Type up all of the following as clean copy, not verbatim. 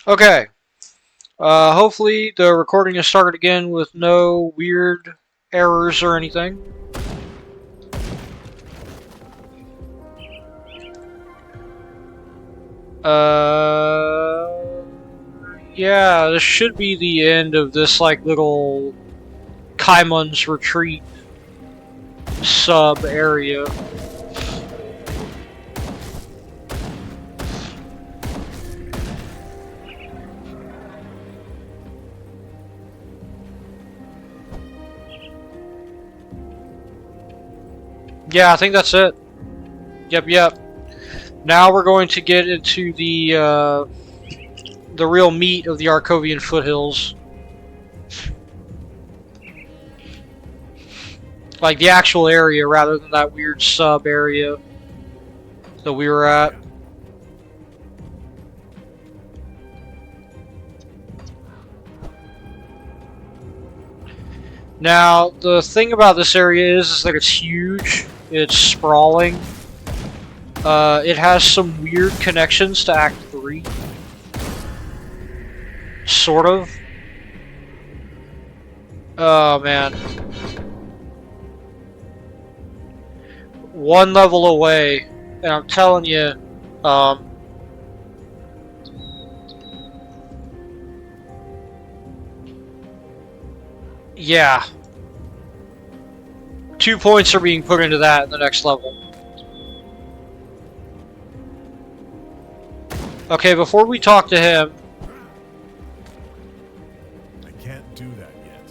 Okay. Hopefully the recording is started again with no weird errors or anything. Yeah, this should be the end of this, like, little Kaimun's Retreat sub-area. Yeah, I think that's it. Yep. Now we're going to get into the real meat of the Arkovian foothills. Like, the actual area rather than that weird sub-area that we were at. Now, the thing about this area is that it's huge, it's sprawling. It has some weird connections to Act 3. Sort of. Oh, man. One level away, and I'm telling you, yeah. 2 points are being put into that in the next level. Okay, before we talk to him... I can't do that yet.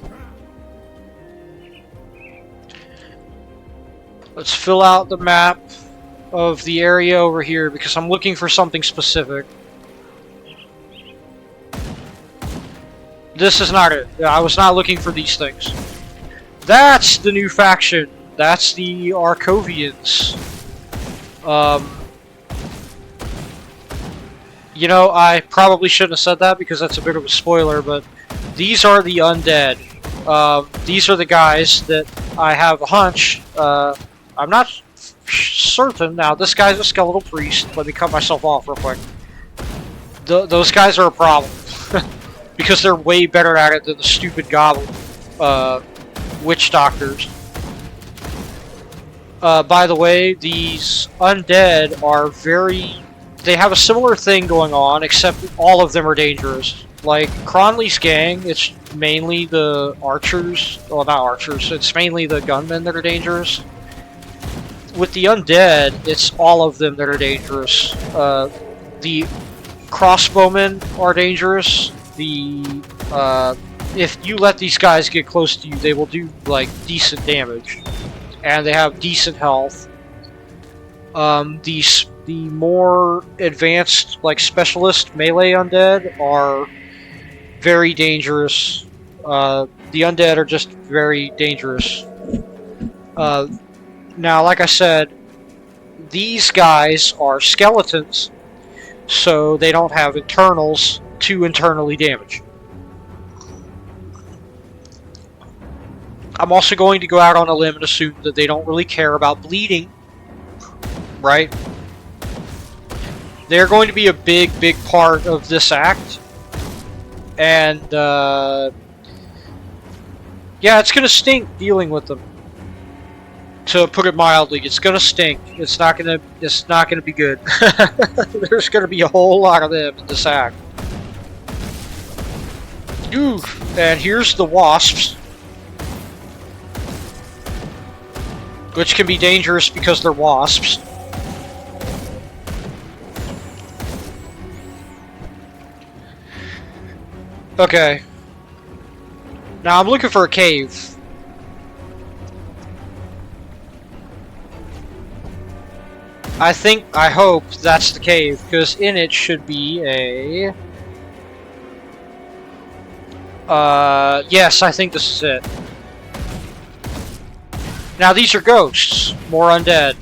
Let's fill out the map of the area over here, because I'm looking for something specific. This is not it. I was not looking for these things. That's the new faction. That's the Arkovians. You know, I probably shouldn't have said that because that's a bit of a spoiler, but these are the undead. These are the guys that I have a hunch. I'm not certain. Now, this guy's a skeletal priest. Let me cut myself off real quick. Those guys are a problem. Because they're way better at it than the stupid goblin witch doctors. By the way, these undead are they have a similar thing going on, except all of them are dangerous. Like, Cronley's gang, it's mainly the archers. Well, not archers, it's mainly the gunmen that are dangerous. With the undead, it's all of them that are dangerous. The crossbowmen are dangerous. If you let these guys get close to you, they will do, like, decent damage. And they have decent health. The more advanced, like, specialist melee undead are very dangerous. The undead are just very dangerous. Now, like I said, these guys are skeletons, so they don't have internals to internally damage. I'm also going to go out on a limb and assume that they don't really care about bleeding, right? They're going to be a big part of this act, and yeah, it's gonna stink dealing with them. To put it mildly, it's gonna stink. It's not gonna be good. There's gonna be a whole lot of them in this act. Ooh, and here's the wasps, which can be dangerous because they're wasps. Okay. Now I'm looking for a cave. I hope that's the cave, because in it should be a... yes, I think this is it. Now these are ghosts. More undead.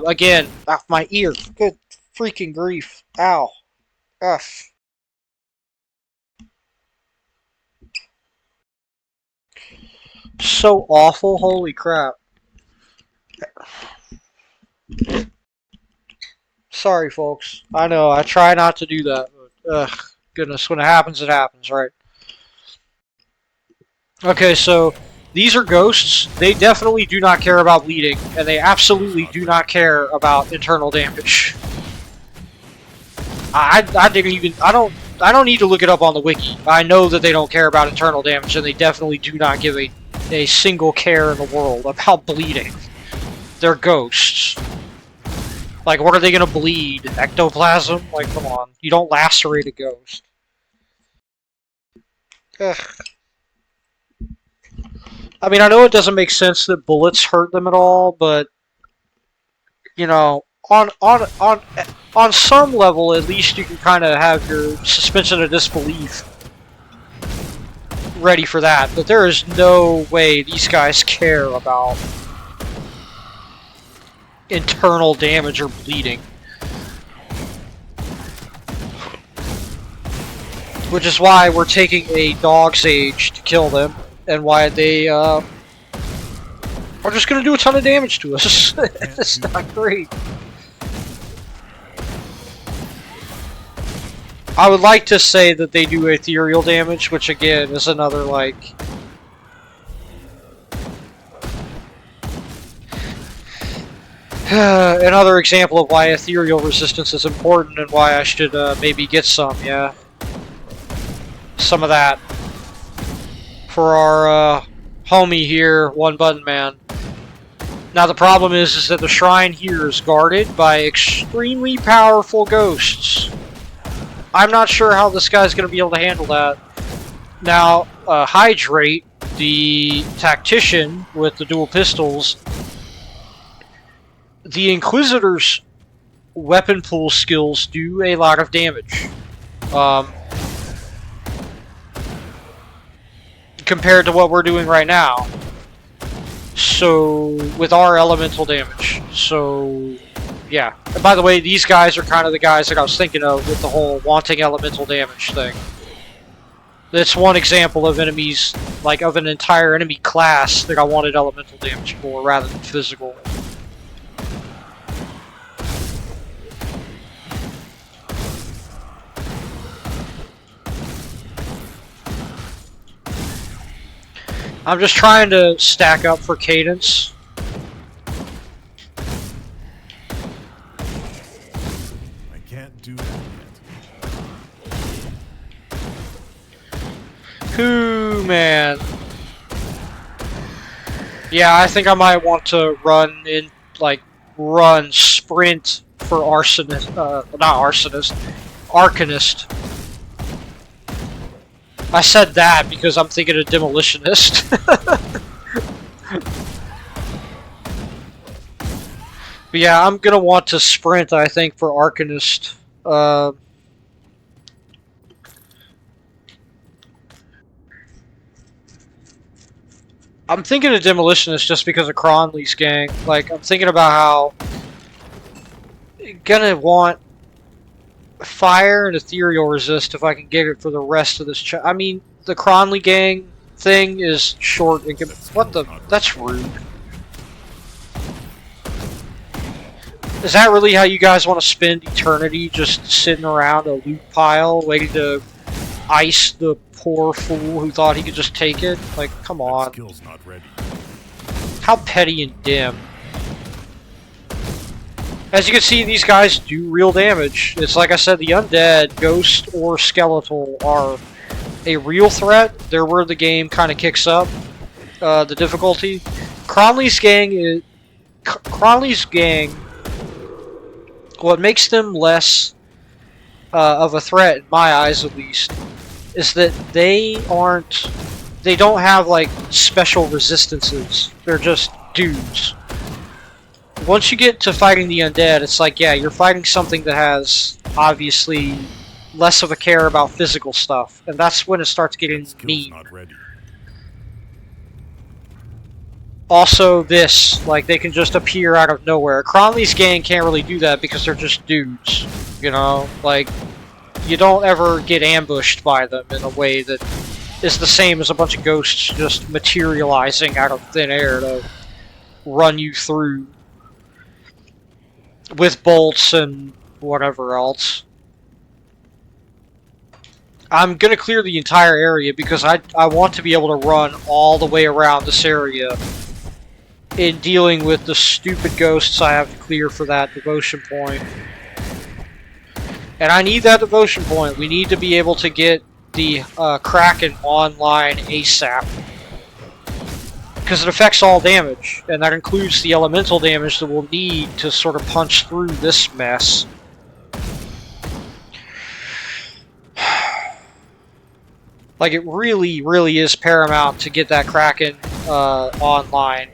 Again, off my ear. Good freaking grief. Ow. Ugh. So awful, holy crap. Sorry, folks. I know, I try not to do that, but, ugh, goodness, when it happens, right? Okay, so these are ghosts. They definitely do not care about bleeding, and they absolutely do not care about internal damage. I didn't even I don't need to look it up on the wiki. I know that they don't care about internal damage, and they definitely do not give a single care in the world about bleeding. They're ghosts. Like, what are they gonna bleed? Ectoplasm? Like, come on. You don't lacerate a ghost. Ugh. I mean, I know it doesn't make sense that bullets hurt them at all, but you know, on some level, at least you can kind of have your suspension of disbelief ready for that. But there is no way these guys care about internal damage or bleeding. Which is why we're taking a dog's age to kill them, and why they are just gonna do a ton of damage to us. It's not great. I would like to say that they do ethereal damage, which again is another, like, another example of why ethereal resistance is important and why I should maybe get some, yeah. Some of that. For our homie here, One Button Man. Now the problem is that the shrine here is guarded by extremely powerful ghosts. I'm not sure how this guy's going to be able to handle that. Now, Hydrate, the tactician with the dual pistols, the Inquisitor's weapon pool skills do a lot of damage. Compared to what we're doing right now. So, with our elemental damage. So, yeah. And by the way, these guys are kind of the guys that I was thinking of with the whole wanting elemental damage thing. That's one example of enemies, like of an entire enemy class that I wanted elemental damage for rather than physical. I'm just trying to stack up for cadence. I can't do that yet. Ooh, man. Yeah, I think I might want to run sprint for arsonist, not arsonist, arcanist. I said that because I'm thinking of demolitionist. But yeah, I'm gonna want to sprint, I think, for arcanist. I'm thinking of demolitionist just because of Cronley's gang. Like, I'm thinking about how you're gonna want fire and ethereal resist if I can get it for the rest of this. I mean, the Cronley gang thing is short and what the? That's rude. Is that really how you guys want to spend eternity, just sitting around a loot pile waiting to ice the poor fool who thought he could just take it? Like, come on. Skill's not ready. How petty and dim. As you can see, these guys do real damage. It's like I said, the undead, ghost, or skeletal are a real threat. They're where the game kind of kicks up the difficulty. Cronley's gang, what makes them less of a threat, in my eyes at least, is that they don't have like special resistances. They're just dudes. Once you get to fighting the undead, it's like, yeah, you're fighting something that has, obviously, less of a care about physical stuff. And that's when it starts getting mean. Also, this, like, they can just appear out of nowhere. Cronley's gang can't really do that because they're just dudes, you know? Like, you don't ever get ambushed by them in a way that is the same as a bunch of ghosts just materializing out of thin air to run you through. With bolts and whatever else. I'm gonna clear the entire area because I want to be able to run all the way around this area in dealing with the stupid ghosts I have to clear for that devotion point. And I need that devotion point. We need to be able to get the Kraken online ASAP. Because it affects all damage, and that includes the elemental damage that we'll need to sort of punch through this mess. Like, it really, really is paramount to get that Kraken online.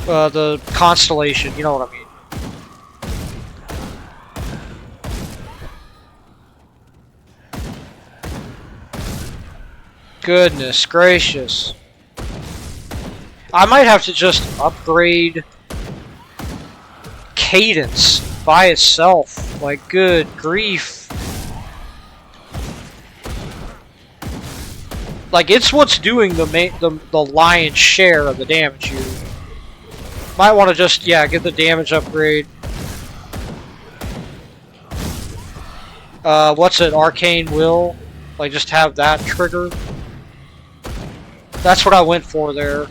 The constellation, you know what I mean. Goodness gracious. I might have to just upgrade Cadence by itself. Like, good grief. Like, it's what's doing the lion's share of the damage here. Might want to just, yeah, get the damage upgrade. What's it? Arcane Will? Like, just have that trigger. That's what I went for there.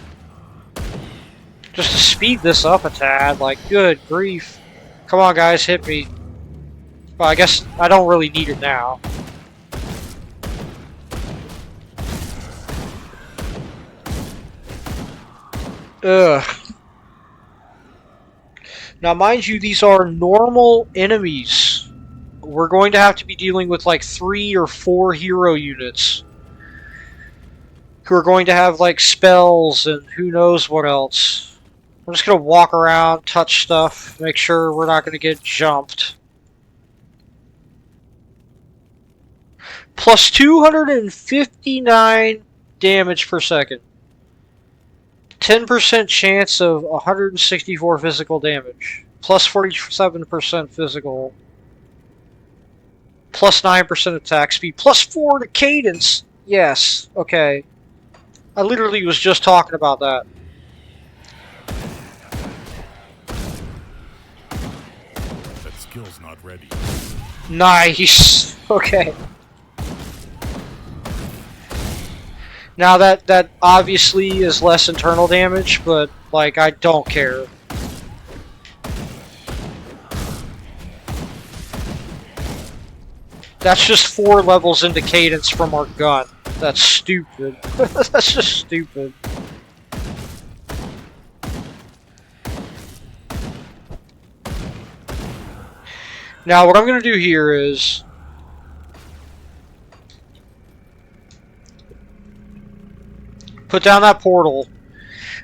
Just to speed this up a tad, like, good grief. Come on, guys, hit me. Well, I guess I don't really need it now. Ugh. Now, mind you, these are normal enemies. We're going to have to be dealing with like 3 or 4 hero units who are going to have like spells and who knows what else. I'm just going to walk around, touch stuff, make sure we're not going to get jumped. Plus 259 damage per second. 10% chance of 164 physical damage. Plus 47% physical. Plus 9% attack speed. Plus 4 to cadence. Yes. Okay. I literally was just talking about that. That skill's not ready. Nice. Okay. Now that obviously is less internal damage, but like I don't care. That's just 4 levels into cadence from our gun. That's stupid. That's just stupid. Now what I'm gonna do here is put down that portal,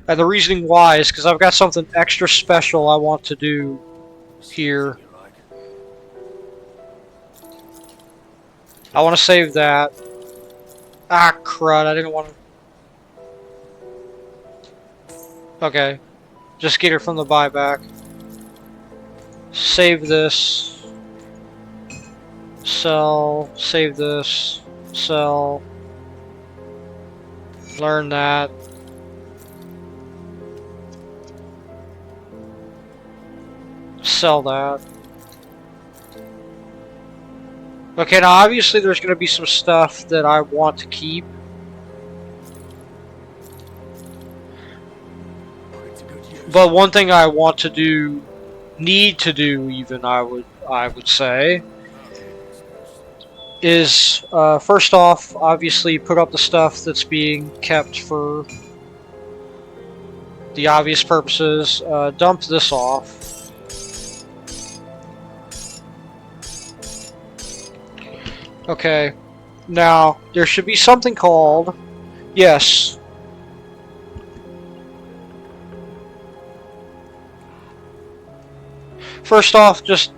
and the reasoning why is because I've got something extra special I want to do here. I want to save that. Ah, crud, I didn't want to... Okay. Just get it from the buyback. Save this. Sell. Save this. Sell. Learn that. Sell that. Okay, now obviously there's going to be some stuff that I want to keep. But one thing I want to do, need to do even, I would say, is first off, obviously put up the stuff that's being kept for the obvious purposes. Dump this off. Okay, now there should be something called, yes. First off, just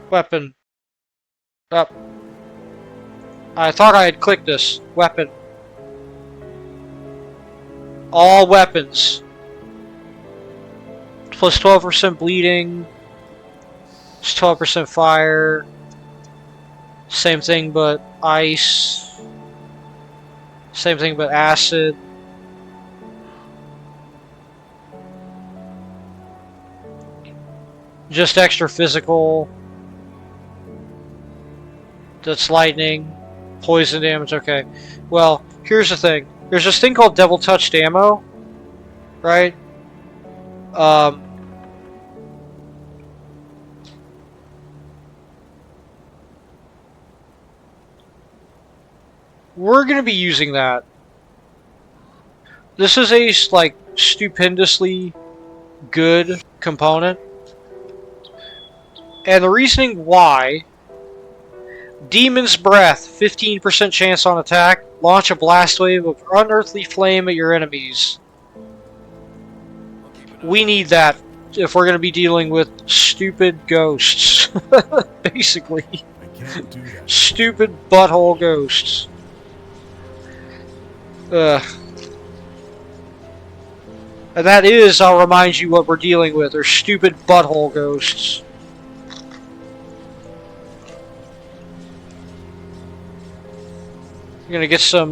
weapon. Up. I thought I had clicked this. Weapon. All weapons. Plus 12% bleeding. It's 12% fire. Same thing but ice. Same thing but acid. Just extra physical. That's lightning. Poison damage, okay. Well, here's the thing. There's this thing called Devil Touched Ammo, right? We're gonna be using that. This is a, like, stupendously good component. And the reasoning why: Demon's Breath, 15% chance on attack. Launch a blast wave of unearthly flame at your enemies. We need that if we're going to be dealing with stupid ghosts. Basically. I can't do that. Stupid butthole ghosts. And that is, I'll remind you what we're dealing with. They're stupid butthole ghosts. I'm gonna get some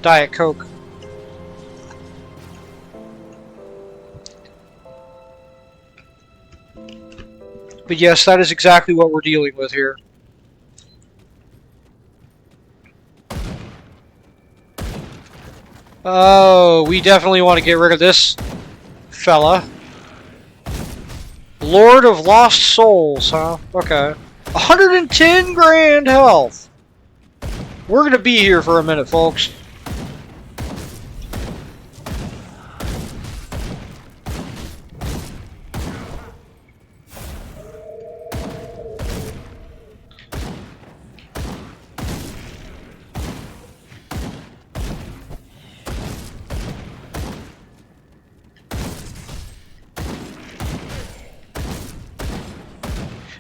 Diet Coke. But yes, that is exactly what we're dealing with here. Oh, we definitely want to get rid of this fella. Lord of Lost Souls, huh? Okay. 110 grand health. We're gonna be here for a minute, folks.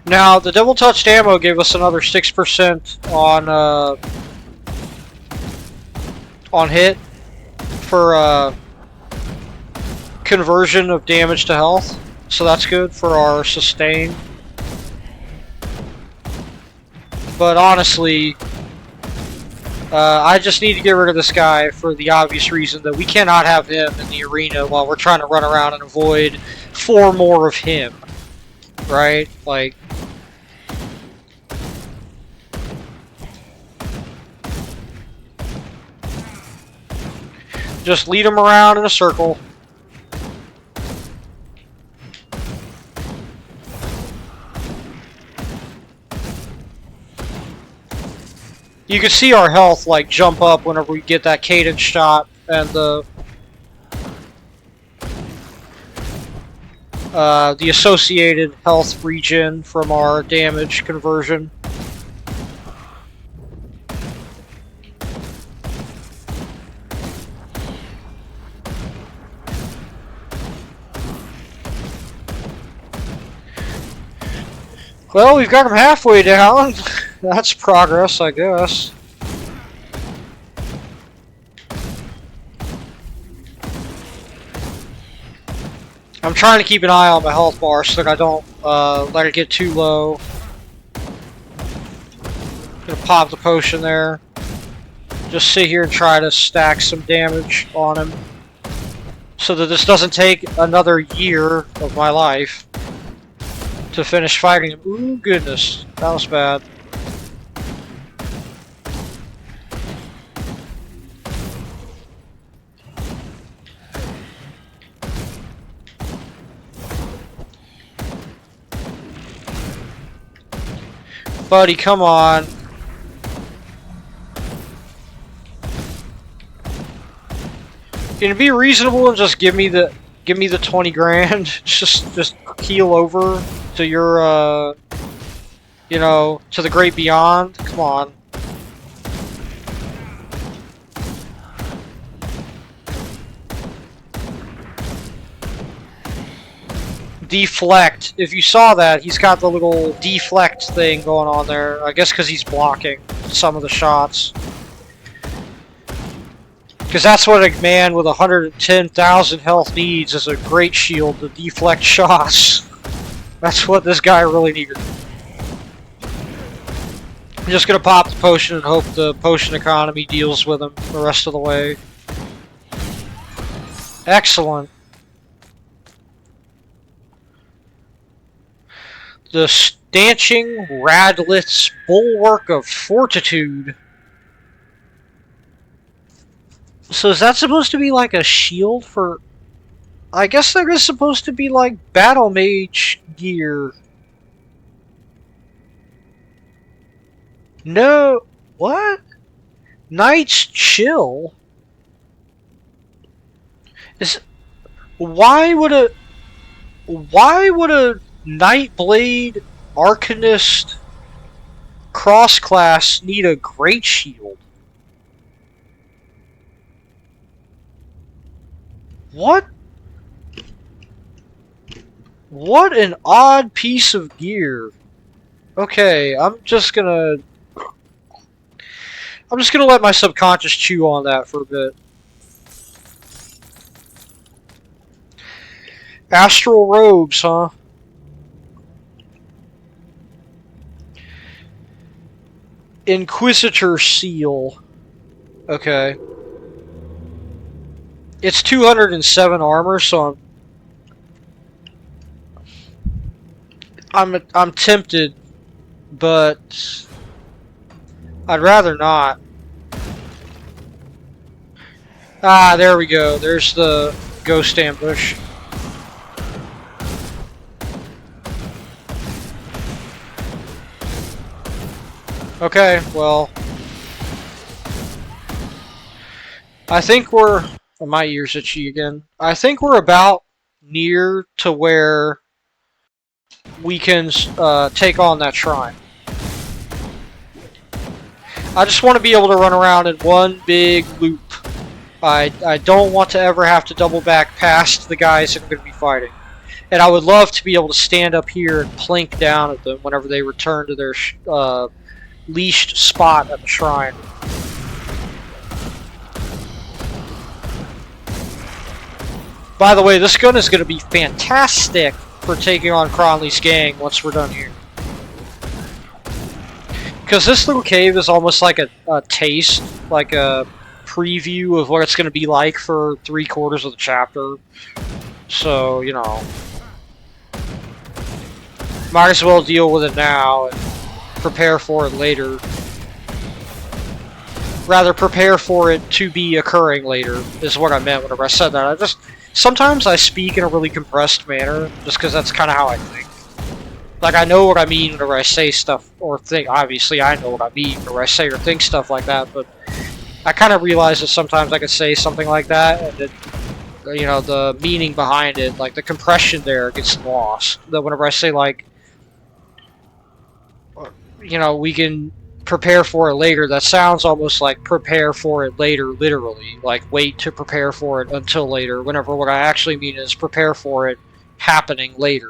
Now, the Devil Touched Ammo gave us another 6% on hit for conversion of damage to health, so that's good for our sustain. But honestly, I just need to get rid of this guy for the obvious reason that we cannot have him in the arena while we're trying to run around and avoid 4 more of him. Right? Like... just lead him around in a circle. You can see our health like jump up whenever we get that cadence shot and the associated health regen from our damage conversion. Well, we've got him halfway down. That's progress, I guess. I'm trying to keep an eye on my health bar so that I don't let it get too low. Gonna pop the potion there. Just sit here and try to stack some damage on him so that this doesn't take another year of my life to finish fighting him. Ooh, goodness. That was bad. Buddy, come on. Can it be reasonable and just give me the 20 grand? just keel over to your you know, to the great beyond? Come on. Deflect. If you saw that, he's got the little deflect thing going on there. I guess because he's blocking some of the shots. Because that's what a man with 110,000 health needs, is a great shield to deflect shots. That's what this guy really needed. I'm just gonna pop the potion and hope the potion economy deals with him the rest of the way. Excellent. The Stanching Radlet's Bulwark of Fortitude. So is that supposed to be like a shield for... I guess that is supposed to be like battle mage gear. No... What? Knight's Chill? Is... Why would a Nightblade Arcanist cross class need a great shield? What? What an odd piece of gear. Okay, I'm just gonna let my subconscious chew on that for a bit. Astral robes, huh? Inquisitor seal. Okay. It's 207 armor, so I'm tempted, but I'd rather not. Ah, there we go. There's the ghost ambush. Okay, well, I think we're... my ears itchy again. I think we're about near to where we can take on that shrine. I just want to be able to run around in one big loop. I don't want to ever have to double back past the guys that I'm going to be fighting. And I would love to be able to stand up here and plink down at them whenever they return to their leashed spot at the shrine. By the way, this gun is going to be fantastic for taking on Cronley's gang once we're done here. Because this little cave is almost like a taste, like a preview of what it's going to be like for 3/4 of the chapter. So, you know, might as well deal with it now and prepare for it later. Rather, prepare for it to be occurring later, is what I meant whenever I said that. Sometimes I speak in a really compressed manner, just because that's kind of how I think. Like, I know what I mean whenever I say stuff or think. Obviously, I know what I mean whenever I say or think stuff like that, but I kind of realize that sometimes I could say something like that, and it, you know, the meaning behind it, like the compression there gets lost. That whenever I say, like, you know, we can prepare for it later, that sounds almost like prepare for it later, literally. Like, wait to prepare for it until later, whenever what I actually mean is prepare for it happening later.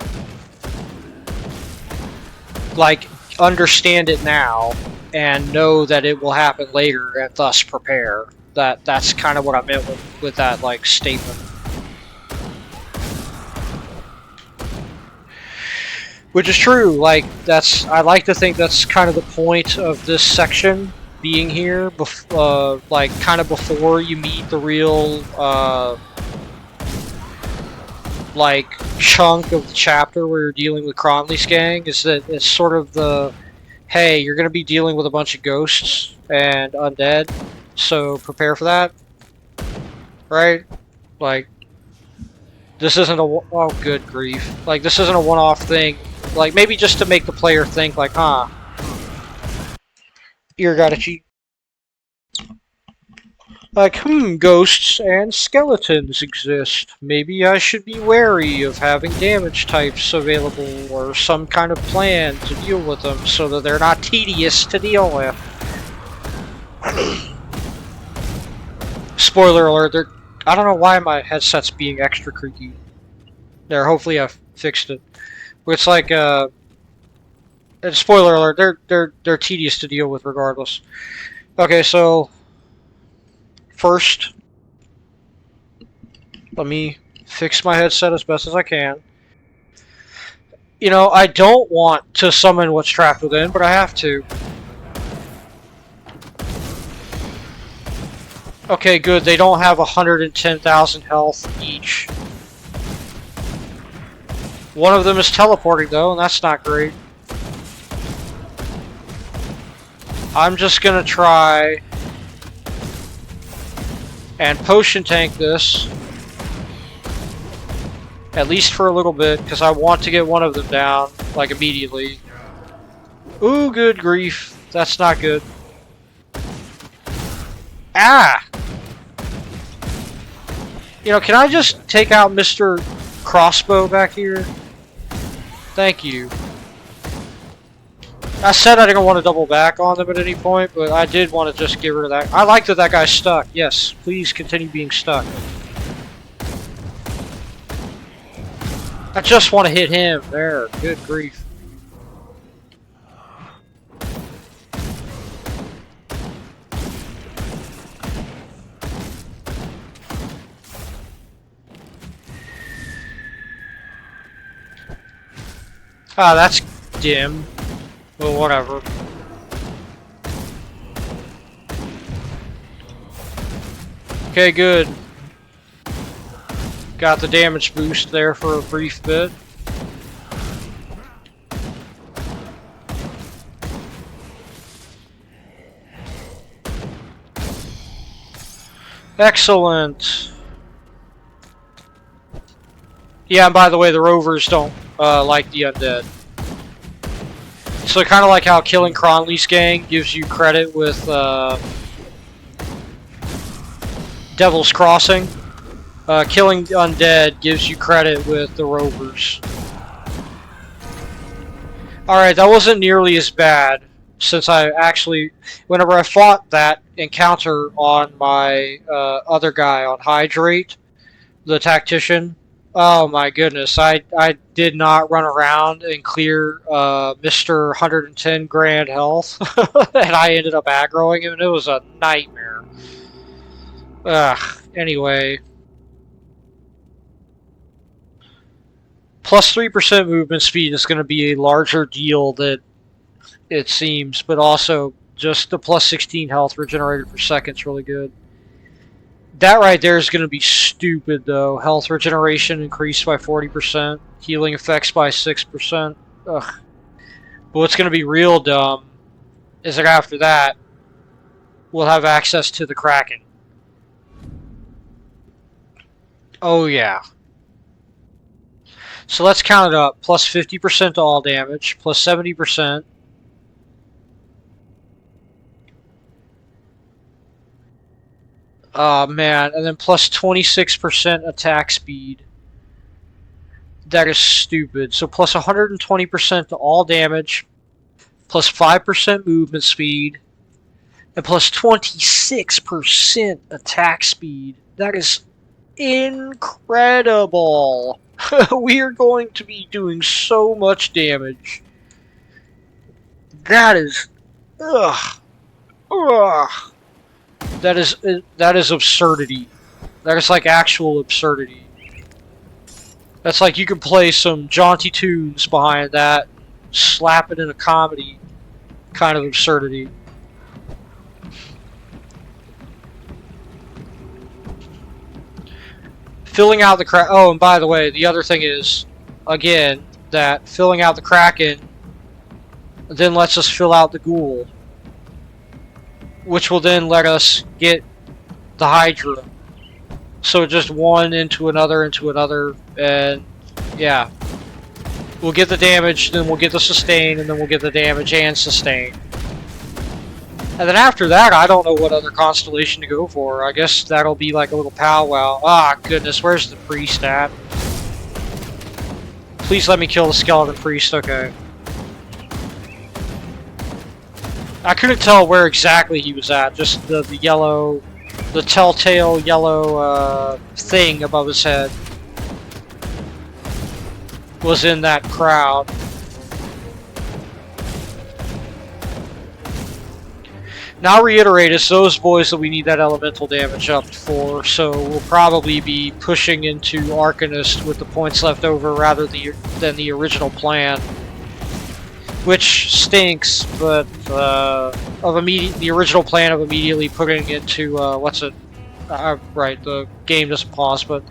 Like, understand it now and know that it will happen later and thus prepare. That's kind of what I meant with that, like, statement. Which is true, like, I like to think that's kind of the point of this section being here, like, kind of before you meet the real, like, chunk of the chapter where you're dealing with Cronley's gang, is that it's sort of the, hey, you're going to be dealing with a bunch of ghosts and undead, so prepare for that, right? Like, this isn't a, oh good grief, like, this isn't a one-off thing, like, maybe just to make the player think, like, huh, ear got itchy. Like, ghosts and skeletons exist. Maybe I should be wary of having damage types available or some kind of plan to deal with them so that they're not tedious to deal with. Spoiler alert, I don't know why my headset's being extra creaky. There, hopefully I fixed it. It's like, spoiler alert, they're tedious to deal with regardless. Okay, so first, let me fix my headset as best as I can. You know, I don't want to summon what's trapped within, but I have to. Okay, good. They don't have 110,000 health each. One of them is teleporting, though, and that's not great. I'm just gonna try and potion tank this, at least for a little bit, because I want to get one of them down, like, immediately. Ooh, good grief. That's not good. Ah! You know, can I just take out Mr. Crossbow back here? Thank you. I said I didn't want to double back on them at any point, but I did want to just get rid of that. I like that that guy's stuck. Yes, please continue being stuck. I just want to hit him. There. Good grief. Ah, that's dim. Well, whatever. Okay, good. Got the damage boost there for a brief bit. Excellent. Yeah, and by the way, the rovers don't like the undead. So kind of like how killing Cronley's gang gives you credit with Devil's Crossing, killing the undead gives you credit with the rovers. Alright, that wasn't nearly as bad, since I actually, whenever I fought that encounter on my other guy on Hydrate, the tactician, oh my goodness, I did not run around and clear Mr. 110 grand health, and I ended up aggroing him, and it was a nightmare. Ugh, anyway. Plus 3% movement speed is going to be a larger deal than it seems, but also just the plus 16 health regenerated per second is really good. That right there is going to be stupid, though. Health regeneration increased by 40%. Healing effects by 6%. Ugh. But what's going to be real dumb is that after that, we'll have access to the Kraken. Oh, yeah. So let's count it up. Plus 50% to all damage. Plus 70%. Oh man, and then plus 26% attack speed. That is stupid. So plus 120% to all damage, plus 5% movement speed, and plus 26% attack speed. That is incredible. We are going to be doing so much damage. That is... Ugh. Ugh. That is absurdity. That is like actual absurdity. That's like you can play some jaunty tunes behind that, slap it in a comedy kind of absurdity. Filling out the Kraken. Oh, and by the way, the other thing is, again, that filling out the Kraken then lets us fill out the Ghoul, which will then let us get the Hydra. So just one into another, and yeah. We'll get the damage, then we'll get the sustain, and then we'll get the damage and sustain. And then after that, I don't know what other constellation to go for. I guess that'll be like a little powwow. Ah, goodness, where's the priest at? Please let me kill the skeleton priest, okay. I couldn't tell where exactly he was at, just the yellow, the telltale yellow thing above his head was in that crowd. Now I'll reiterate, it's those boys that we need that elemental damage up for, so we'll probably be pushing into Arcanist with the points left over rather than the original plan. Which stinks, but the original plan of immediately putting into right, the game doesn't pause, but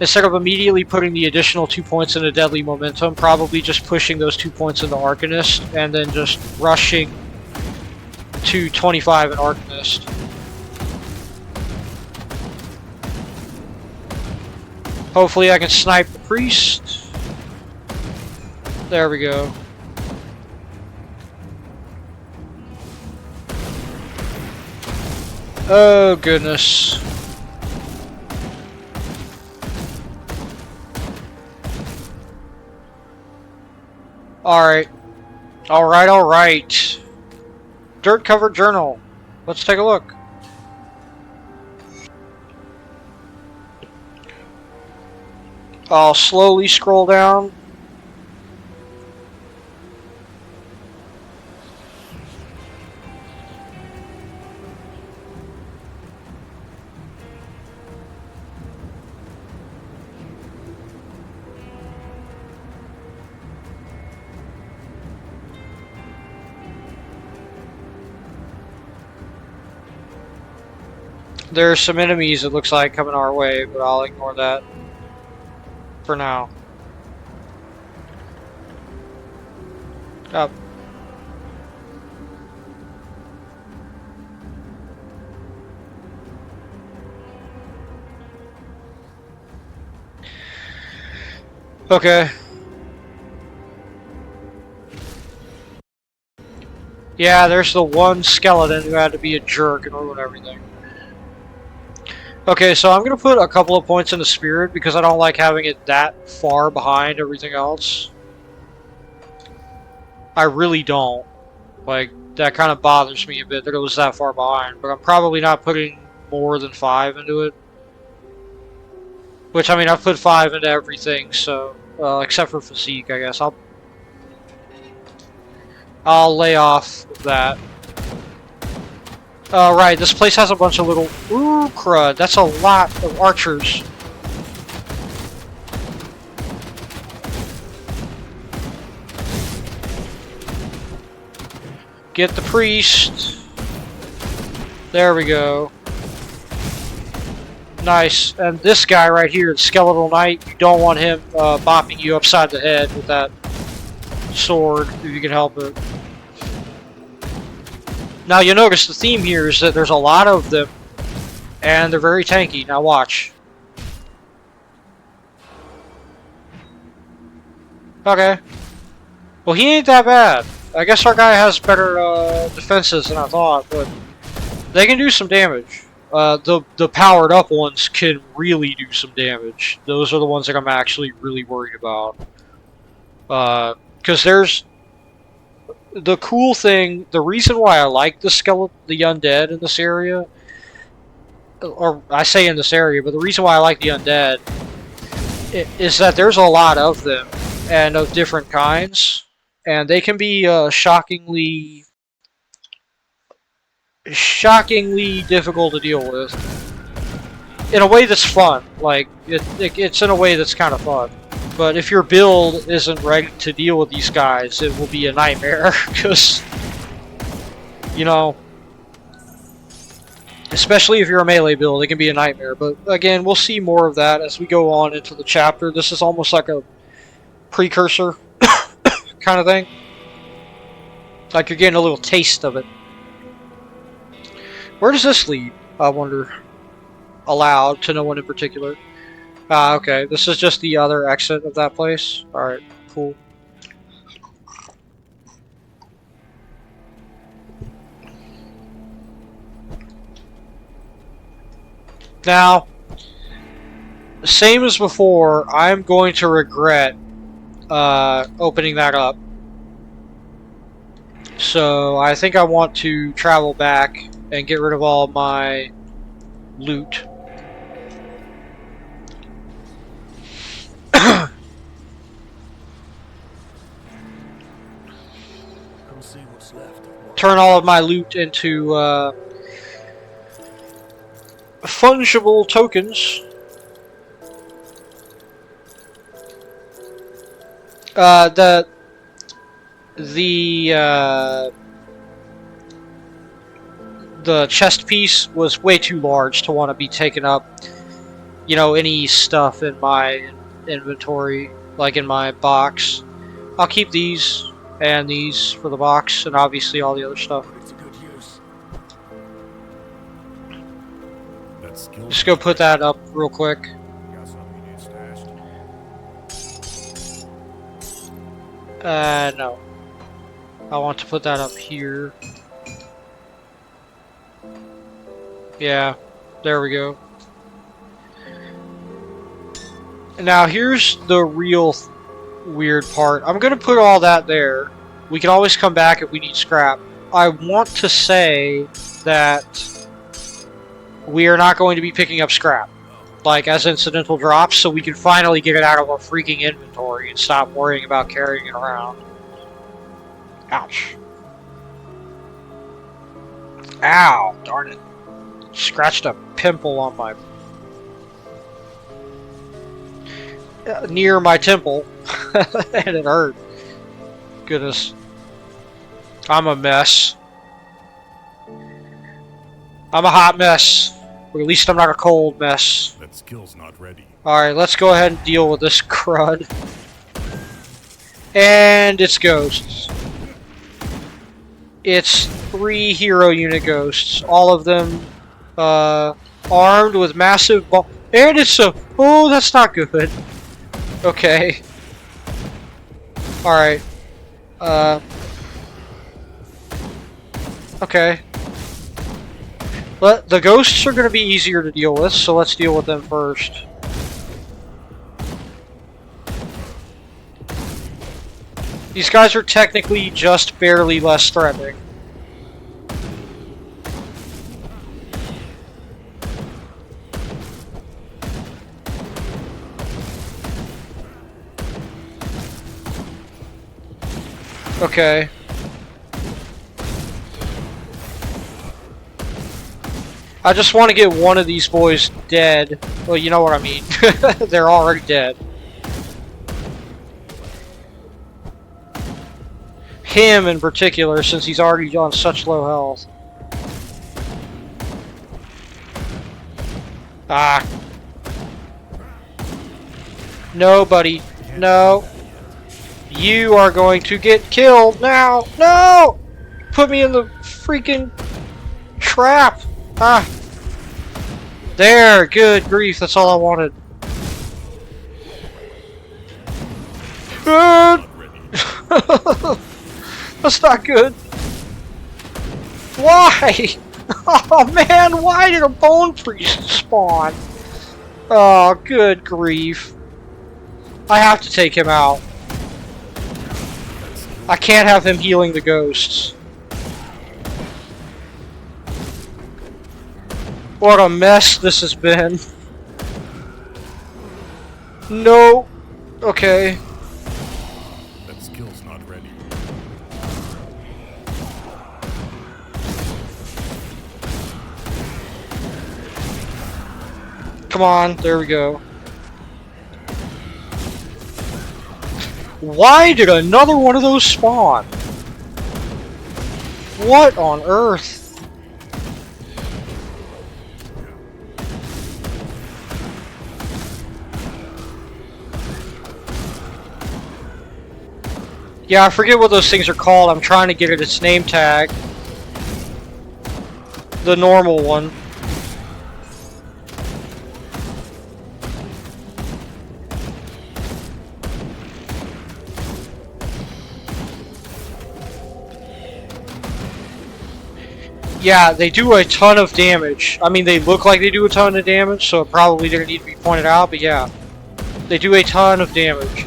instead of immediately putting the additional 2 points into Deadly Momentum, probably just pushing those 2 points into Arcanist and then just rushing to 25 in Arcanist. Hopefully I can snipe the priest. There we go. Oh goodness. Alright. Alright. Dirt covered journal. Let's take a look. I'll slowly scroll down. There's some enemies, it looks like, coming our way, but I'll ignore that for now. Up. Okay. Yeah, there's the one skeleton who had to be a jerk and ruin everything. Okay, so I'm going to put a couple of points into Spirit because I don't like having it that far behind everything else. I really don't. Like, that kind of bothers me a bit that it was that far behind, but I'm probably not putting more than 5 into it. Which, I mean, I've put 5 into everything, so, except for Physique, I guess. I'll lay off that. Right, this place has a bunch of little... Ooh, crud. That's a lot of archers. Get the priest. There we go. Nice. And this guy right here, the Skeletal Knight, you don't want him bopping you upside the head with that sword, if you can help it. Now you'll notice the theme here is that there's a lot of them, and they're very tanky. Now watch. Okay. Well, he ain't that bad. I guess our guy has better defenses than I thought, but they can do some damage. The powered up ones can really do some damage. Those are the ones that I'm actually really worried about. Because there's... The cool thing, the reason why I like the undead in this area, or I say in this area, but the reason why I like the undead is that there's a lot of them, and of different kinds, and they can be shockingly difficult to deal with. In a way that's fun, like, it's in a way that's kind of fun. But if your build isn't ready to deal with these guys, it will be a nightmare, because, you know, especially if you're a melee build, it can be a nightmare. But again, we'll see more of that as we go on into the chapter. This is almost like a precursor kind of thing. Like you're getting a little taste of it. Where does this lead, I wonder? Aloud, to no one in particular. Ah, okay. This is just the other exit of that place. Alright, cool. Now, same as before, I'm going to regret opening that up. So, I think I want to travel back and get rid of all my loot. Turn all of my loot into fungible tokens. The chest piece was way too large to want to be taken up. You know, any stuff in my inventory, like in my box. I'll keep these and these for the box, and obviously all the other stuff. It's a good use. skill's Just go put that up real quick. got something you need stashed. No. I want to put that up here. Yeah, there we go. Now here's the real weird part. I'm gonna put all that there. We can always come back if we need scrap. I want to say that we are not going to be picking up scrap, like as incidental drops, so we can finally get it out of our freaking inventory and stop worrying about carrying it around. Ouch. Ow, darn it. Scratched a pimple on my... near my temple, and it hurt. Goodness. I'm a mess. I'm a hot mess. Or at least I'm not a cold mess. That skill's not ready. Alright, let's go ahead and deal with this crud. And it's ghosts. It's 3 hero unit ghosts. All of them armed with massive and it's a... oh, that's not good. Okay. Alright. Okay. But the ghosts are going to be easier to deal with, so let's deal with them first. These guys are technically just barely less threatening. Okay. I just want to get one of these boys dead. Well, you know what I mean. They're already dead. Him in particular, since he's already on such low health. Ah. No, buddy. No. You are going to get killed now. No! Put me in the freaking trap. Ah. There. Good grief. That's all I wanted. That's not good. Why? Oh man, why did a bone priest spawn? Oh, good grief. I have to take him out. I can't have him healing the ghosts. What a mess this has been. No. Okay. That skill's not ready. Come on, there we go. Why did another one of those spawn? What on earth? Yeah, I forget what those things are called. I'm trying to get it its name tag. The normal one. Yeah, they do a ton of damage. I mean, they look like they do a ton of damage, so it probably didn't need to be pointed out, but yeah. They do a ton of damage.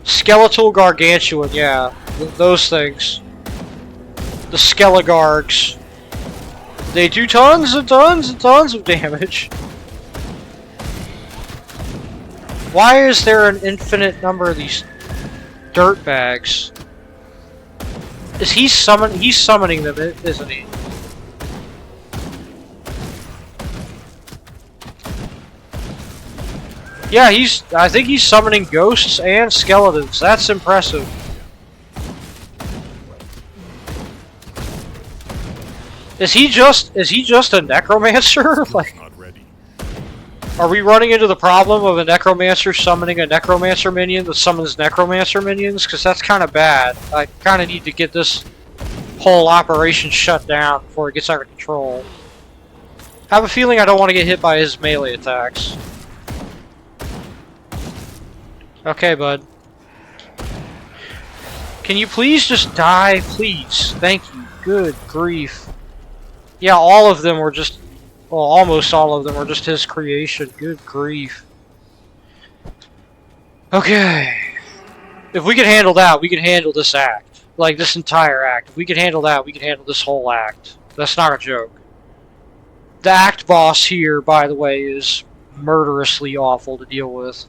Skeletal Gargantuan, yeah. Those things. The Skelegargs. They do tons and tons and tons of damage. Why is there an infinite number of these dirt bags? Is he he's summoning them, isn't he? Yeah, I think he's summoning ghosts and skeletons. That's impressive. Is he just a necromancer? Like, Not ready. are we running into the problem of a necromancer summoning a necromancer minion that summons necromancer minions? Because that's kind of bad. I kind of need to get this whole operation shut down before it gets out of control. I have a feeling I don't want to get hit by his melee attacks. Okay, bud. Can you please just die, please? Thank you. Good grief. Yeah, all of them were just... Well, almost all of them were just his creation. Good grief. Okay. If we can handle that, we can handle this act. Like, this entire act. If we can handle that, we can handle this whole act. That's not a joke. The act boss here, by the way, is murderously awful to deal with.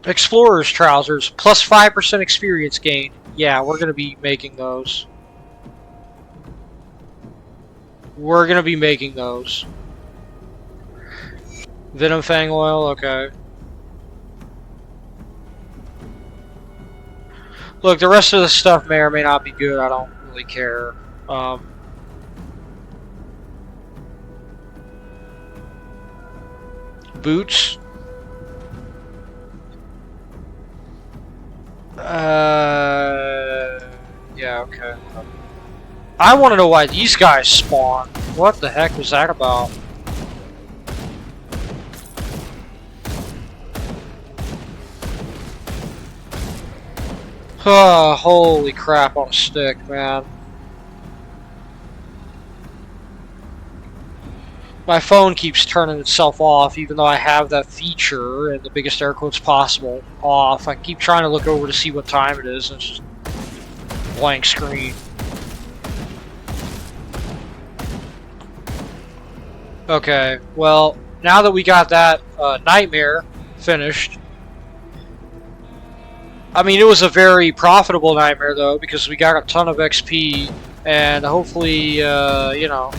Explorer's Trousers, plus 5% experience gain. Yeah, we're going to be making those. We're going to be making those. Venom Fang Oil, okay. Look, the rest of the stuff may or may not be good. I don't really care. Boots. Yeah, okay. I want to know why these guys spawn. What the heck was that about? Oh, holy crap on a stick, man. My phone keeps turning itself off, even though I have that feature, in the biggest air quotes possible, off. I keep trying to look over to see what time it is, and it's just blank screen. Okay, well, now that we got that nightmare finished, I mean, it was a very profitable nightmare, though, because we got a ton of XP, and hopefully, you know,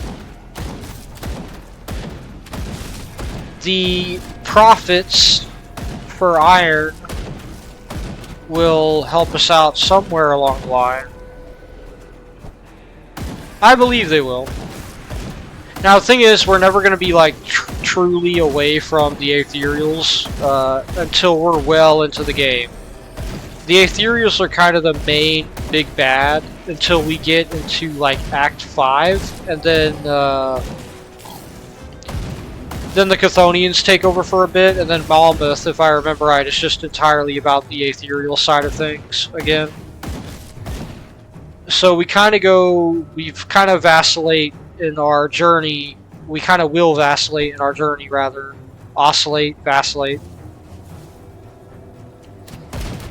the profits for iron will help us out somewhere along the line. I believe they will. Now, the thing is, we're never going to be, like, truly away from the ethereals until we're well into the game. The ethereals are kind of the main big bad until we get into, like, Act 5, and then the Chthonians take over for a bit, and then Malmuth, if I remember right, is just entirely about the ethereal side of things again. So we kind of vacillate in our journey. We kind of will vacillate in our journey, rather. Oscillate, vacillate.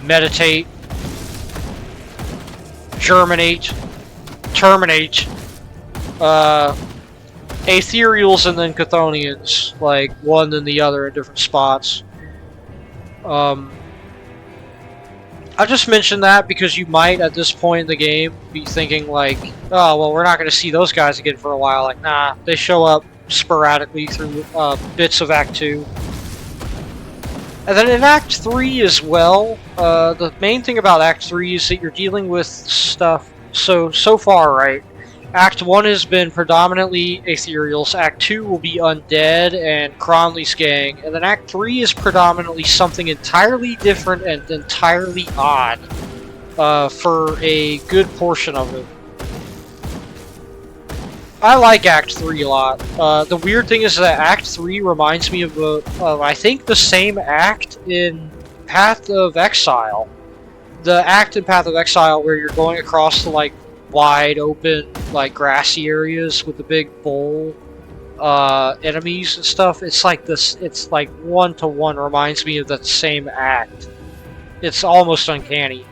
Meditate. Germinate. Terminate. Ethereals and then Chthonians, like one and the other in different spots. I just mentioned that because you might, at this point in the game, be thinking like, oh, well, we're not going to see those guys again for a while. Like, nah, they show up sporadically through bits of Act 2. And then in Act 3 as well, the main thing about Act 3 is that you're dealing with stuff, so far, right? Act 1 has been predominantly ethereals, Act 2 will be undead and Cronley's gang, and then Act 3 is predominantly something entirely different and entirely odd for a good portion of it. I like Act 3 a lot. The weird thing is that Act 3 reminds me of I think, the same act in Path of Exile. The act in Path of Exile where you're going across the, like, wide open, like, grassy areas with the big bull enemies and stuff. It's like this, it's like one-to-one reminds me of that same act. It's almost uncanny.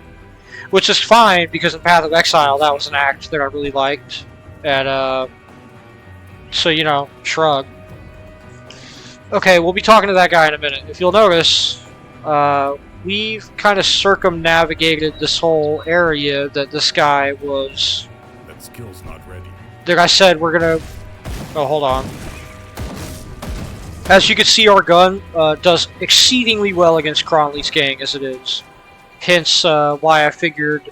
Which is fine, because in Path of Exile that was an act that I really liked. And, so, you know, shrug. Okay, we'll be talking to that guy in a minute. If you'll notice, we've kind of circumnavigated this whole area that this guy was... That skill's not ready. Like I said, we're gonna... Oh, hold on. As you can see, our gun does exceedingly well against Cronley's gang, as it is. Hence, why I figured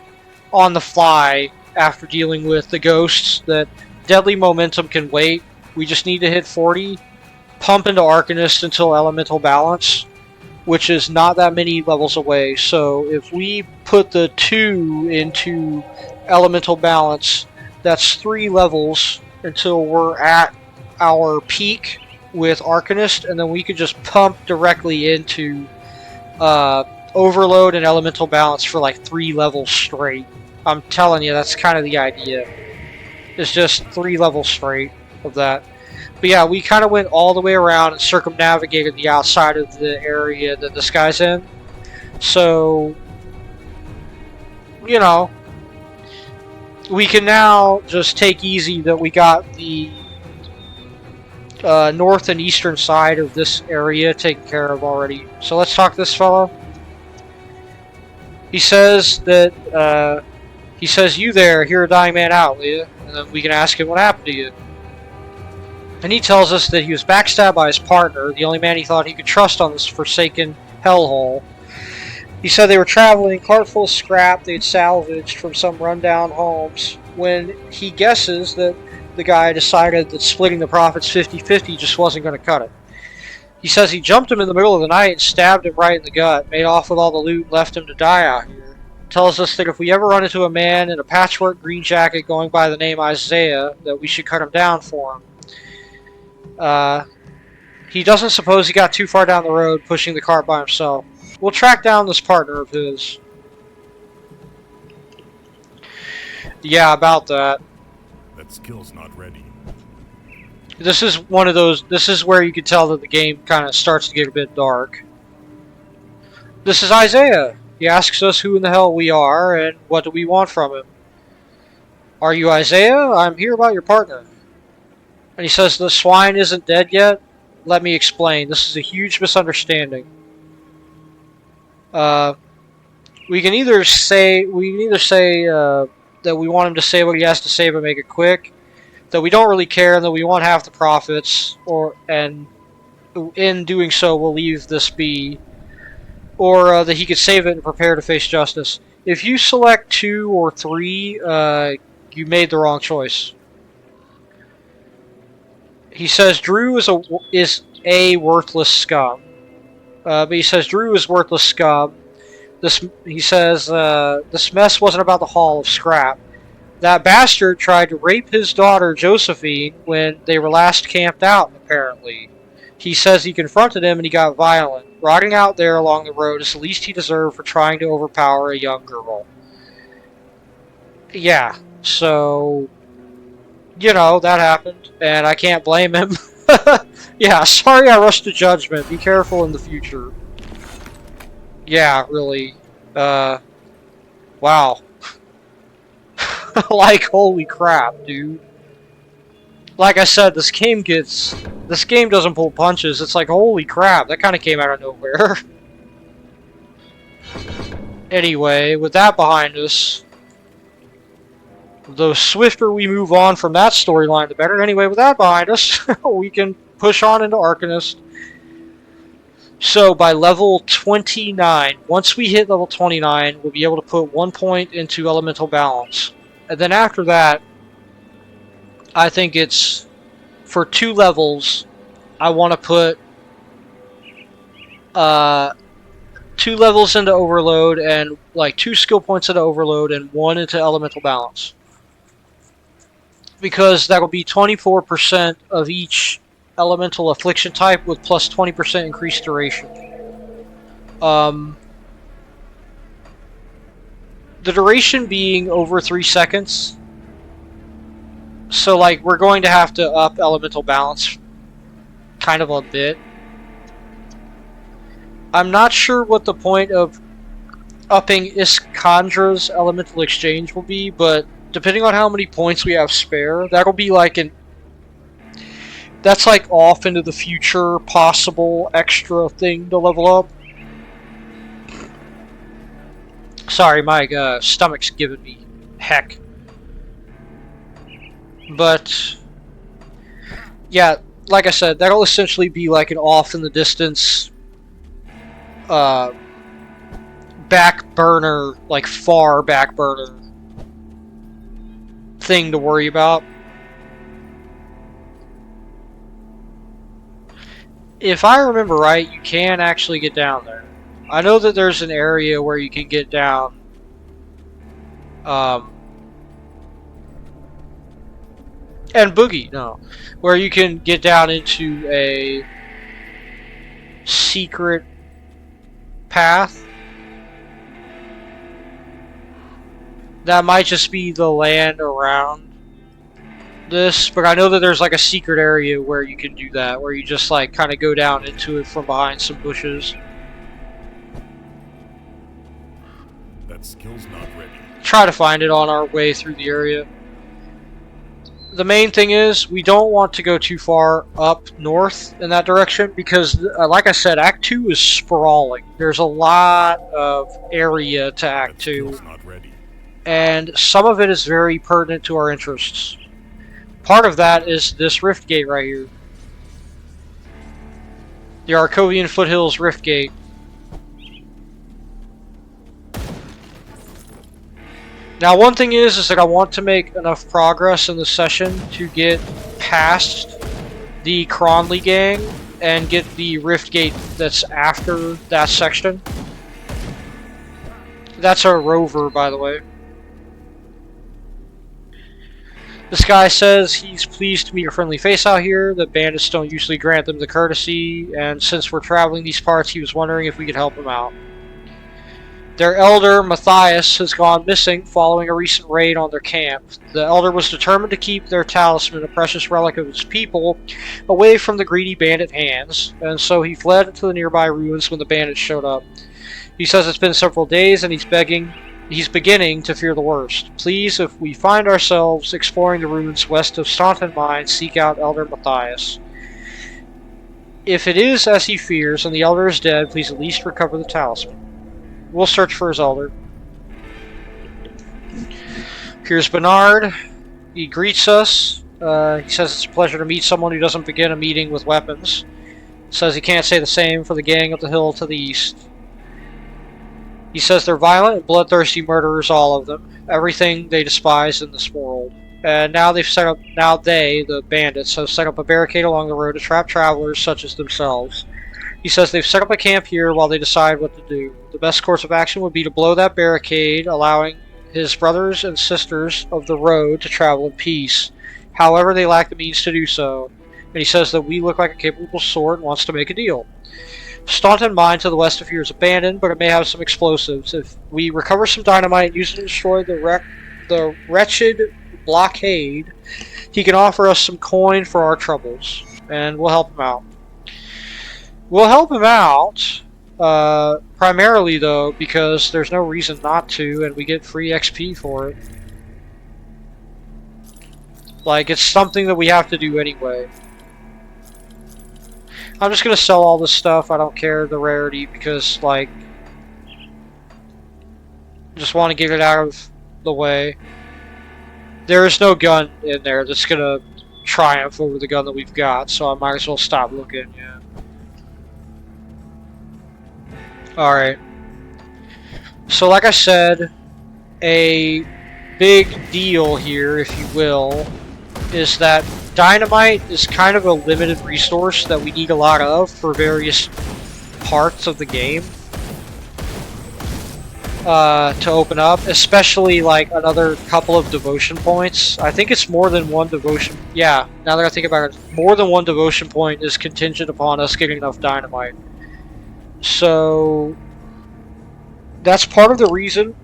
on the fly, after dealing with the ghosts, that deadly momentum can wait. We just need to hit 40, pump into Arcanist until elemental balance, which is not that many levels away. So if we put the 2 into elemental balance. That's 3 levels until we're at our peak with Arcanist, and then we could just pump directly into Overload and Elemental Balance for like 3 levels straight. I'm telling you, that's kind of the idea. It's just 3 levels straight of that. But yeah, we kind of went all the way around and circumnavigated the outside of the area that this guy's in. So, you know, we can now just take easy that we got the north and eastern side of this area taken care of already. So let's talk to this fellow. He says that, you there, hear a dying man out, will you? And then we can ask him what happened to you. And he tells us that he was backstabbed by his partner, the only man he thought he could trust on this forsaken hellhole. He said they were traveling, cart full of scrap they'd salvaged from some rundown homes, when he guesses that the guy decided that splitting the profits 50-50 just wasn't going to cut it. He says he jumped him in the middle of the night and stabbed him right in the gut, made off with all the loot and left him to die out here. Tells us that if we ever run into a man in a patchwork green jacket going by the name Isaiah, that we should cut him down for him. He doesn't suppose he got too far down the road pushing the cart by himself. We'll track down this partner of his. Yeah, about that. That skill's not ready. This is one of those. This is where you can tell that the game kind of starts to get a bit dark. This is Isaiah. He asks us who in the hell we are and what do we want from him. Are you Isaiah? I'm here about your partner. And he says the swine isn't dead yet. Let me explain. This is a huge misunderstanding. We can either say that we want him to say what he has to say but make it quick, that we don't really care and that we want half the profits, and in doing so we'll leave this be, or that he could save it and prepare to face justice. If you select 2 or 3, you made the wrong choice. He says Drew is a worthless scum. But he says Drew is worthless scum. He says this mess wasn't about the haul of scrap. That bastard tried to rape his daughter Josephine when they were last camped out, apparently. He says he confronted him and he got violent. Rotting out there along the road is the least he deserved for trying to overpower a young girl. Yeah, so, you know, that happened, and I can't blame him. Yeah, sorry I rushed to judgment. Be careful in the future. Yeah, really. Wow. Like, holy crap, dude. Like I said, this game doesn't pull punches. It's like, holy crap, that kind of came out of nowhere. Anyway, with that behind us, the swifter we move on from that storyline, the better. Anyway, with that behind us, we can push on into Arcanist. So, by level 29, once we hit level 29, we'll be able to put 1 point into Elemental Balance. And then after that, I think it's, for 2 levels, I want to put 2 levels into Overload, and like 2 skill points into Overload, and 1 into Elemental Balance. Because that'll be 24% of each elemental affliction type with plus 20% increased duration. The duration being over 3 seconds. So, like, we're going to have to up elemental balance kind of a bit. I'm not sure what the point of upping Iskandra's elemental exchange will be, but depending on how many points we have spare, that'll be like that's like off into the future possible extra thing to level up. Sorry, my stomach's giving me heck. But yeah, like I said, that'll essentially be like an off in the distance back burner, like far back burner thing to worry about. If I remember right, you can actually get down there. I know that there's an area where you can get down And Boogie, no. Where you can get down into a secret path. That might just be the land around this, but I know that there's like a secret area where you can do that, where you just like kind of go down into it from behind some bushes. That skill's not ready. Try to find it on our way through the area. The main thing is, we don't want to go too far up north in that direction because, like I said, Act 2 is sprawling. There's a lot of area to Act 2, Not ready. and some of it is very pertinent to our interests. Part of that is this rift gate right here. The Arkovian Foothills Rift Gate. Now, one thing is that I want to make enough progress in the session to get past the Cronley gang and get the Rift Gate that's after that section. That's our rover, by the way. This guy says he's pleased to meet a friendly face out here. The bandits don't usually grant them the courtesy, and since we're traveling these parts, he was wondering if we could help him out. Their elder, Matthias, has gone missing following a recent raid on their camp. The elder was determined to keep their talisman, a precious relic of his people, away from the greedy bandit hands, and so he fled into the nearby ruins when the bandits showed up. He says it's been several days and he's beginning to fear the worst. Please, if we find ourselves exploring the ruins west of Staunton Mine, seek out Elder Matthias. If it is as he fears and the elder is dead, please at least recover the talisman. We'll search for his elder. Here's Bernard. He greets us. He says it's a pleasure to meet someone who doesn't begin a meeting with weapons. Says he can't say the same for the gang up the hill to the east. He says they're violent and bloodthirsty murderers, all of them. Everything they despise in this world. And now the bandits, have set up a barricade along the road to trap travelers such as themselves. He says they've set up a camp here while they decide what to do. The best course of action would be to blow that barricade, allowing his brothers and sisters of the road to travel in peace. However, they lack the means to do so. And he says that we look like a capable sort and wants to make a deal. Staunton Mine to the west of here is abandoned, but it may have some explosives. If we recover some dynamite and use it to destroy the wretched blockade, he can offer us some coin for our troubles, and we'll help him out. We'll help him out, primarily though, because there's no reason not to, and we get free XP for it. Like, it's something that we have to do anyway. I'm just gonna sell all this stuff. I don't care the rarity because, like, just want to get it out of the way. There is no gun in there that's gonna triumph over the gun that we've got, so I might as well stop looking. Yeah. Alright. So, like I said, a big deal here, if you will, is that dynamite is kind of a limited resource that we need a lot of for various parts of the game to open up, especially like another couple of devotion points. I think it's more than one devotion. Yeah, now that I think about it, more than one devotion point is contingent upon us getting enough dynamite. So that's part of the reason.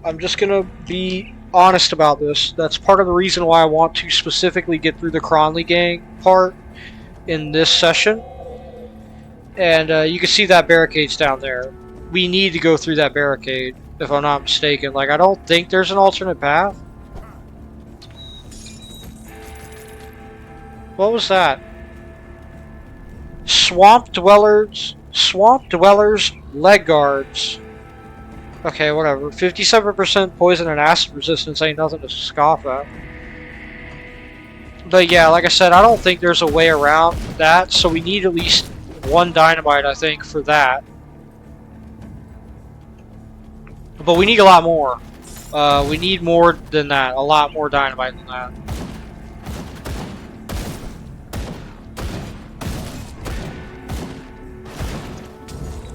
I'm just gonna be honest about this. That's part of the reason why I want to specifically get through the Cronley gang part in this session. And you can see that barricade's down there. We need to go through that barricade, if I'm not mistaken. Like, I don't think there's an alternate path. What was that? Swamp Dwellers leg guards. Okay, whatever. 57% poison and acid resistance ain't nothing to scoff at. But yeah, like I said, I don't think there's a way around that, so we need at least one dynamite, I think, for that. But we need a lot more. We need more than that. A lot more dynamite than that.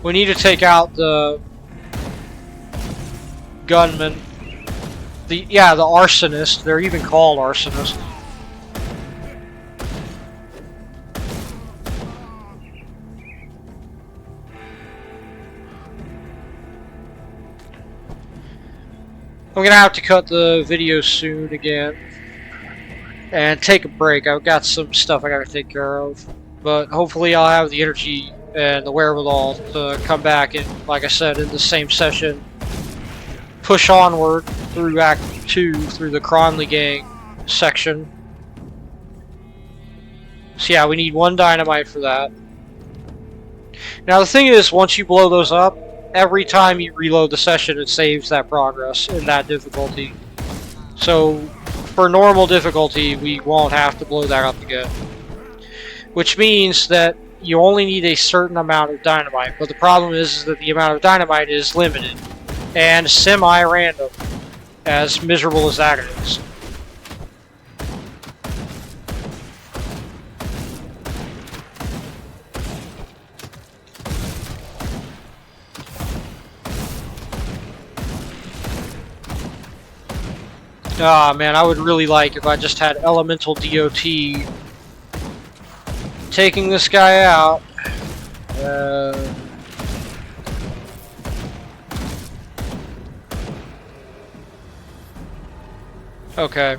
We need to take out the gunman. The arsonist. They're even called arsonists. I'm gonna have to cut the video soon again and take a break. I've got some stuff I gotta take care of, but hopefully I'll have the energy and the wherewithal to come back and, like I said, in the same session, push onward through Act 2 through the Cronley Gang section. So yeah, we need 1 dynamite for that. Now the thing is, once you blow those up, every time you reload the session it saves that progress in that difficulty. So for normal difficulty we won't have to blow that up again. Which means that you only need a certain amount of dynamite, but the problem is that the amount of dynamite is limited and semi-random, as miserable as that is. Ah, man, I would really like if I just had elemental DOT taking this guy out. Okay.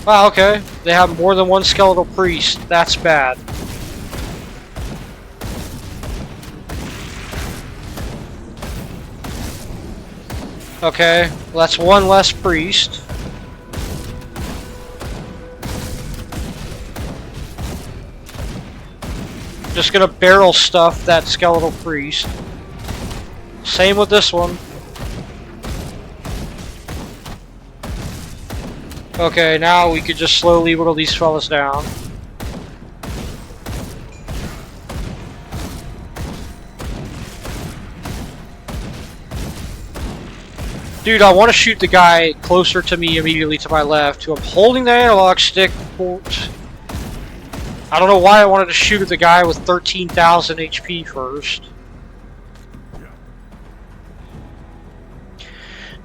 Wow, okay. They have more than 1 skeletal priest. That's bad. Okay, well, that's 1 less priest. Just gonna barrel stuff that skeletal priest. Same with this one. Okay, now we could just slowly whittle these fellas down. Dude, I want to shoot the guy closer to me immediately to my left, who I'm holding the analog stick for. I don't know why I wanted to shoot at the guy with 13,000 HP first.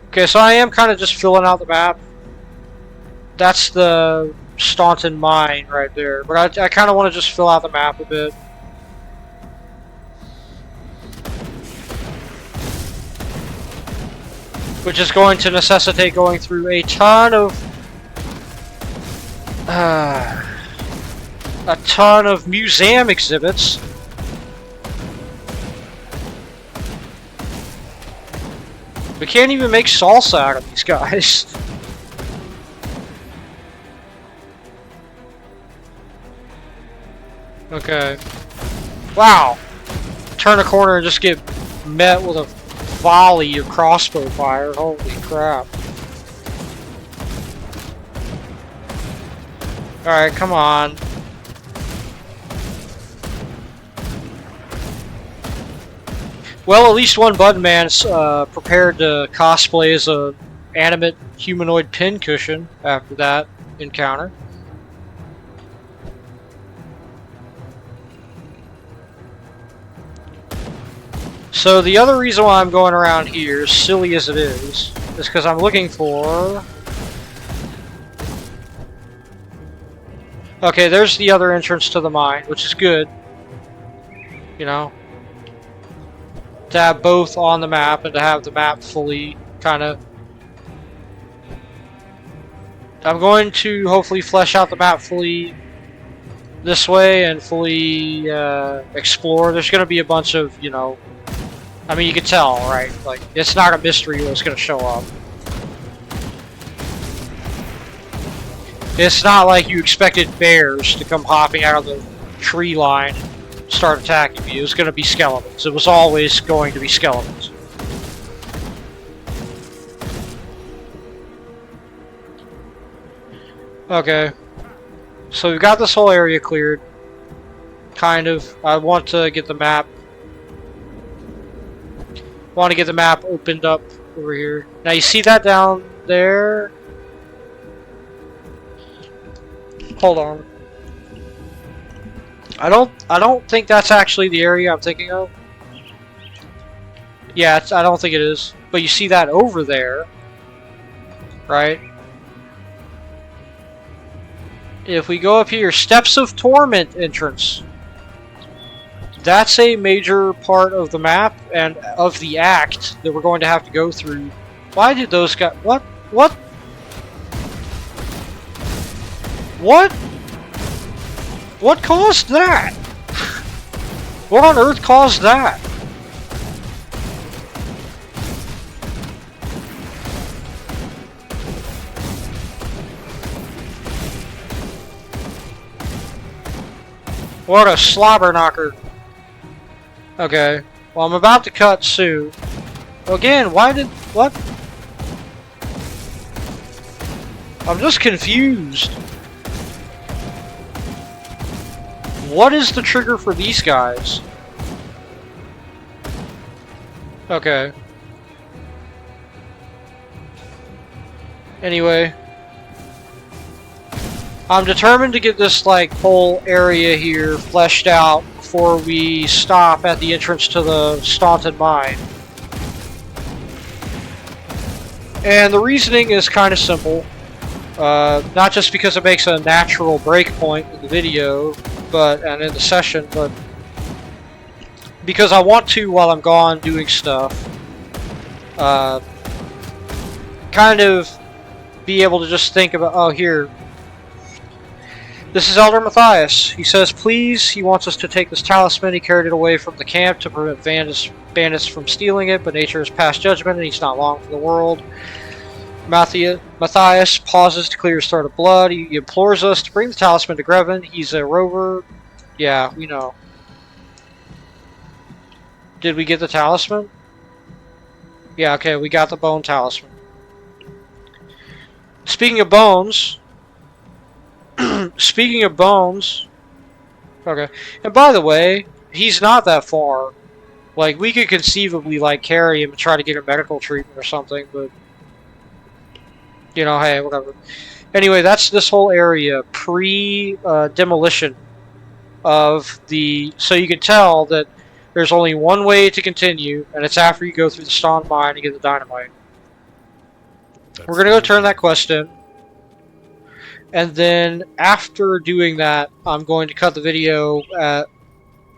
Okay, so I am kind of just filling out the map. That's the Staunton mine right there, but I kind of want to just fill out the map a bit. Which is going to necessitate going through a ton of museum exhibits. We can't even make salsa out of these guys. Okay. Wow. Turn a corner and just get met with a volley of crossbow fire. Holy crap. Alright, come on. Well, at least one button man's prepared to cosplay as a animate humanoid pincushion after that encounter. So the other reason why I'm going around here, as silly as it is because I'm looking for... Okay, there's the other entrance to the mine, which is good. You know? To have both on the map and to have the map fully kind of... I'm going to hopefully flesh out the map fully this way and fully explore. There's going to be a bunch of, you know... I mean, you can tell, right? Like, it's not a mystery what's going to show up. It's not like you expected bears to come hopping out of the tree line and start attacking you. It was going to be skeletons. It was always going to be skeletons. Okay. So we've got this whole area cleared. Kind of. I want to get the map. Want to get the map opened up over here. Now you see that down there? Hold on. I don't think that's actually the area I'm thinking of. Yeah, I don't think it is. But you see that over there, right? If we go up here, Steps of Torment entrance. That's a major part of the map and of the act that we're going to have to go through Why did those guys... What? What? What? What caused that? What on earth caused that? What a slobber knocker. Okay. Well, I'm about to cut Sue. Again, why did... What? I'm just confused. What is the trigger for these guys? Okay. Anyway. I'm determined to get this, like, whole area here fleshed out before we stop at the entrance to the Staunton Mine. And the reasoning is kind of simple. Not just because it makes a natural breakpoint in the video, and in the session, but because I want to, while I'm gone doing stuff, kind of be able to just think about, oh, here. This is Elder Matthias. He says, please, he wants us to take this talisman. He carried it away from the camp to prevent bandits from stealing it, but nature has passed judgment and he's not long for the world. Matthias pauses to clear his throat of blood. He implores us to bring the talisman to Grevin. He's a rover. Yeah, we know. Did we get the talisman? Yeah, okay, we got the bone talisman. Speaking of bones... Speaking of bones... Okay. And by the way, he's not that far. Like, we could conceivably, like, carry him and try to get a medical treatment or something, but... You know, hey, whatever. Anyway, that's this whole area pre-demolition of the... So you can tell that there's only one way to continue, and it's after you go through the Staunton Mine and get the dynamite. We're going to go turn that quest in. And then, after doing that, I'm going to cut the video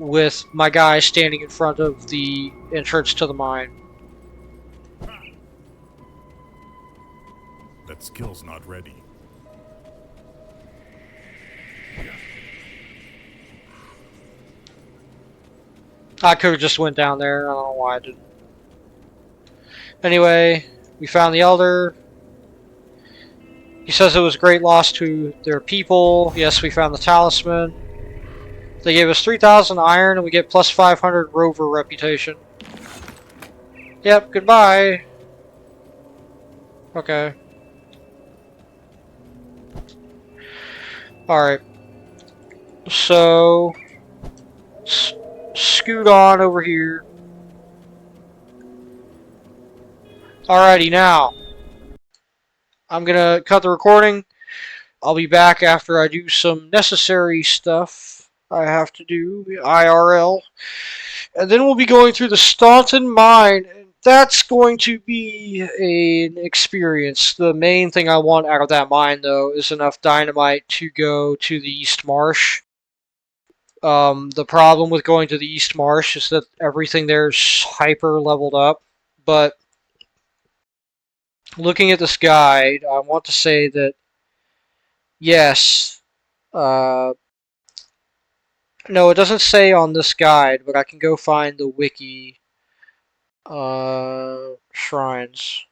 with my guy standing in front of the entrance to the mine. That skill's not ready. I could have just went down there. I don't know why I didn't. Anyway, we found the Elder. He says it was a great loss to their people. Yes, we found the talisman. They gave us 3,000 iron and we get plus 500 rover reputation. Yep, goodbye. Okay. Alright. So... scoot on over here. Alrighty, now. I'm gonna cut the recording. I'll be back after I do some necessary stuff I have to do, IRL. And then we'll be going through the Staunton Mine. That's going to be an experience. The main thing I want out of that mine, though, is enough dynamite to go to the East Marsh. The problem with going to the East Marsh is that everything there is hyper leveled up. But looking at this guide, I want to say that yes. No, it doesn't say on this guide, but I can go find the wiki shrines.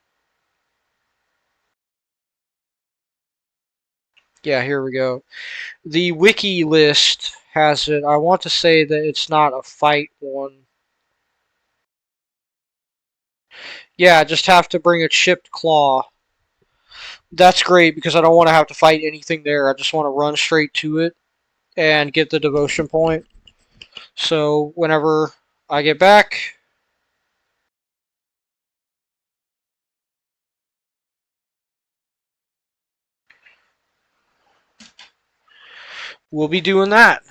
Yeah, here we go. The wiki list has it. I want to say that it's not a fight one. Yeah, I just have to bring a chipped claw. That's great because I don't want to have to fight anything there. I just want to run straight to it and get the devotion point. So whenever I get back, we'll be doing that.